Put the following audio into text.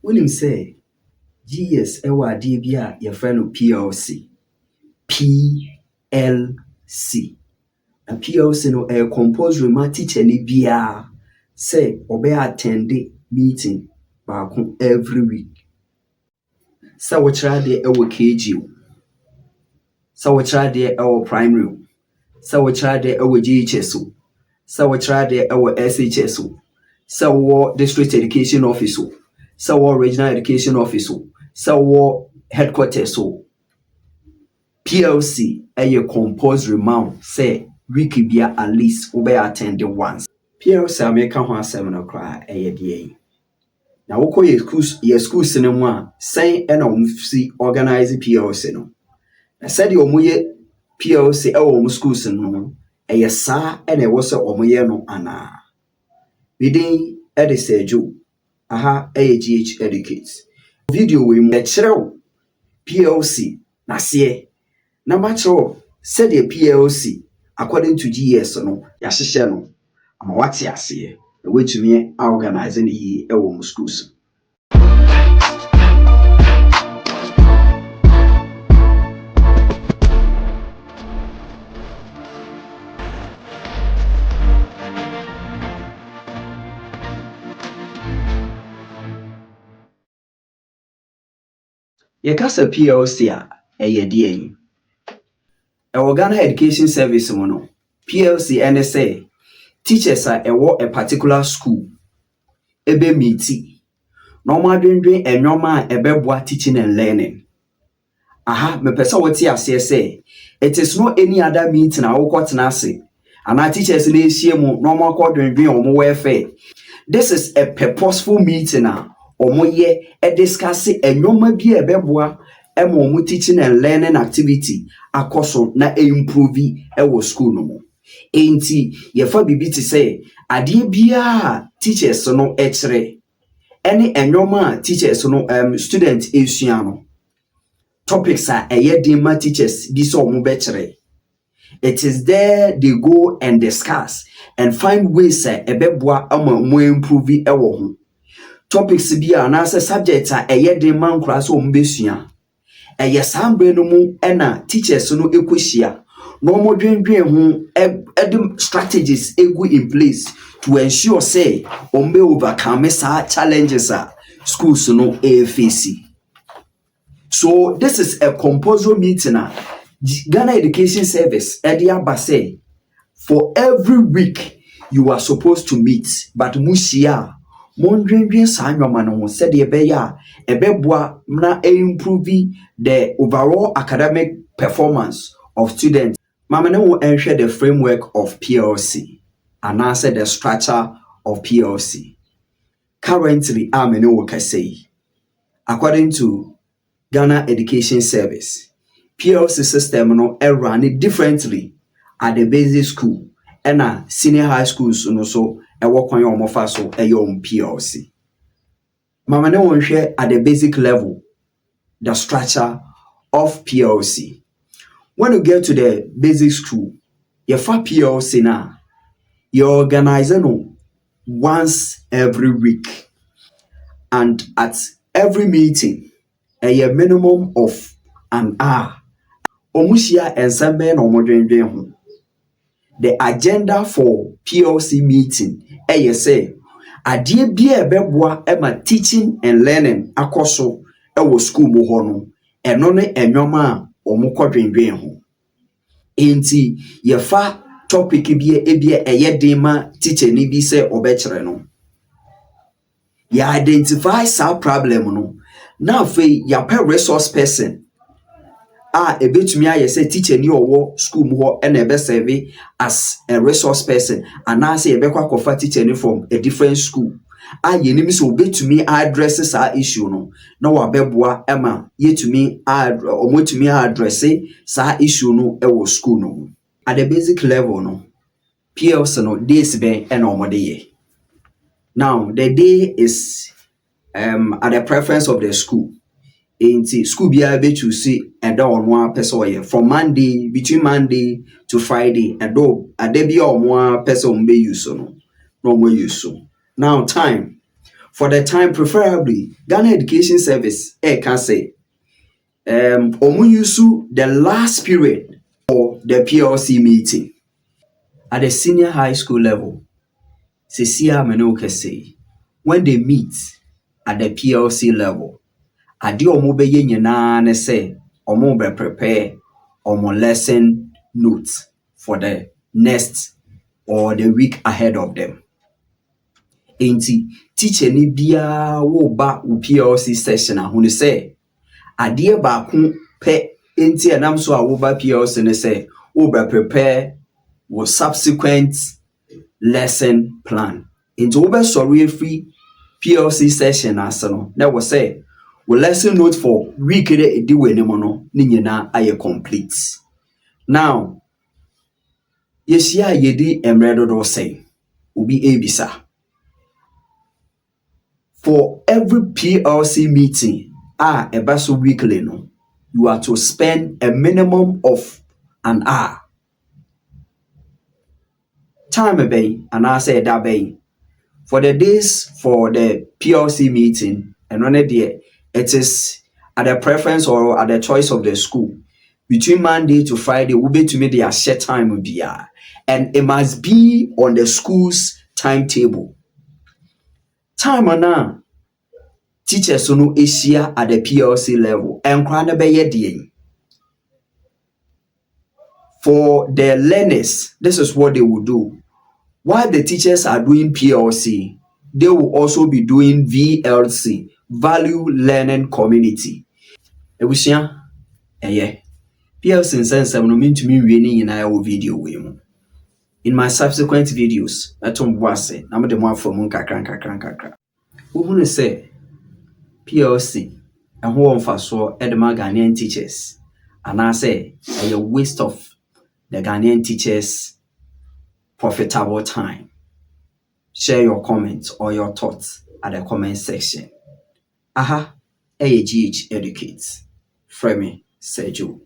When him say GS ewa adeɛ bi a yɛfrɛ no PLC. PLC. Na PLC no compose ma teacher ni biara say ɔbɛyɛ attend meeting baako every week. Sɛ wɔkyerɛ adeɛ ɛwɔ KG o. Sɛ wɔkyerɛ adeɛ ɛwɔ primary o. Sɛ wɔkyerɛ adeɛ ɛwɔ GHS o. Sɛ wɔkyerɛ adeɛ ɛwɔ SHS o. Sɛ wɔwɔ district education office o. Sɛ wɔwɔ regional education office o. Sɛ wɔwɔ headquarters o. PLC ɛyɛ compulsory ma say week bia at least wobɛyɛ attend once. PLC America ho asɛm no koraa ɛyɛ deɛ yi. Na wokɔ yɛ schools no mu a sɛn ɛna wɔn si organize PLC no. Na sɛdeɛ wɔn yɛ PLC ɛwɔ wɔn schools no ɛyɛ saa ɛna ɛwɔ sɛ wɔn yɛ no anaa. Within ɛde sɛ Joe aha ɛyɛ GH educate. Video wɔ mu ɛkyerɛw PLC n'aseɛ na makyerɛw sɛdeɛ PLC according to GS no yɛahyehyɛ no ama wate aseɛ na wetumi organize no yie ɛwɔ wɔn schools. Yɛkasa PLC a ɛyɛ deɛ yi. Ɛwɔ Ghana Education Service mu no, PLC ɛne sɛ teachers a ɛwɔ a particular school ebe meeti. Na ɔmo adwendwen ɛnwoma a ɛbɛboa teaching and learning. Mepɛ sɛ wɔte aseɛ sɛ it is not any other meeting a wokɔ tena ase. Ana teachers na ehyia mu na ɔmo akɔ dwendwen ɔmo welfare. This is a purposeful meeting a ɔmo yɛ discuss ɛnwoma bi a ɛbɛboa ɛma ɔmo teaching and learning activity akɔ so na improve ɛwɔ school no mu. Enti yɛfa bibi te sɛ adeɛ biara teachers no ɛkyerɛ ɛne ɛnwoma a teachers no student esua no topics a ɛyɛ den ma teachers bi sɛ ɔmo bɛkyerɛ. It is there they go and discuss and find ways a ɛbɛboa ama ɔmo improve ɛwɔ ho. Topics bi a anaasɛ subject a ɛyɛ den ma nkora sɛ ɔmo bɛsua. Ɛyɛ saa mbrɛ no mu ɛna teachers no ekohyia. No more dwen ho strategies egu in place to ensure say on be overcome sa challenges a schools no face. So this is a compulsory meeting Ghana Education Service aba say for every week you are supposed to meet, but mushia mon dwen sa nwoma no said ebeya ebeboa na improve the overall academic performance of students. Mama will ensure the framework of PLC and answer the structure of PLC. Currently, according to Ghana Education Service, PLC system no run differently at the basic school and senior high schools so work on your mofaso PLC. Mama will share at the basic level the structure of PLC. When you get to the basic school, your PLC now, you organize once every week. And at every meeting, a minimum of an hour. Omushia and Samben or the agenda for PLC meeting, say, a dear beer bebwa emma teaching and learning akoso ewo school mohono, and only a nyoma. Omukwadwendwen ho. Enti yefa topic bi ɛyɛ den ma teacher ni bi sɛ ɔbɛkyerɛ no. Ya identify sa problem no. Na afei ya pɛ resource person ebetumi ayɛ sɛ teacher ni ɔwɔ school mu hɔ ɛna ɛbɛserve as a resource person anaasɛ yɛbɛkɔ akɔfa teacher ni from a different school. Yenim sɛ obetumi address sa issue no na wabɛboa ɛma yetumi omotumi address sa issue no ɛwɔ school no. At the basic level no PLC no days ben ɛna omode yɛ. Now the day is at the preference of the school. Enti school biara be choose ɛda ɔno apɛ sɛ ɔyɛ from Monday, between Monday to Friday, ɛdo ade bi ɔmo apɛ sɛ ɔmo be use no na ɔmo use so. Now time For the time, preferably, Ghana Education Service, can say, use the last period for the PLC meeting at the senior high school level. Cecilia Menoke say, when they meet at the PLC level, ade omo beye nyina ne say omo be prepare omo lesson notes for the next or the week ahead of them. Enti teacher ni bia wo ba PLC session ahune say ade ba ko pe enti enam so a wo ba PLC ne say wo be prepare wo subsequent lesson plan. Enti wo be sorry free PLC session asano na wo say we lesson note for week de edi we ni mo no ni nyina aye complete. Now yesia yedi emredo do say obi ebisa for every PLC meeting ebaso weekly no you are to spend a minimum of an hour. Time bay and I say that bay for the days for the PLC meeting and on it is at the preference or at the choice of the school. Between Monday to Friday, will be to me their set time will be and it must be on the school's timetable. Time on now, teachers who know Asia at the PLC level and crana be for the learners. This is what they will do. While the teachers are doing PLC, they will also be doing VLC, Value Learning Community. Ebusia, PLC in sense no mean to me winning in our video way. In my subsequent videos, atom boase, na me de mo afom nkakra. Who say PLC and who on so edema Ghanaian teachers, and I say a waste of the Ghanaian teachers' profitable time. Share your comments or your thoughts at the comment section. AGH Educates. Fremi Sergio.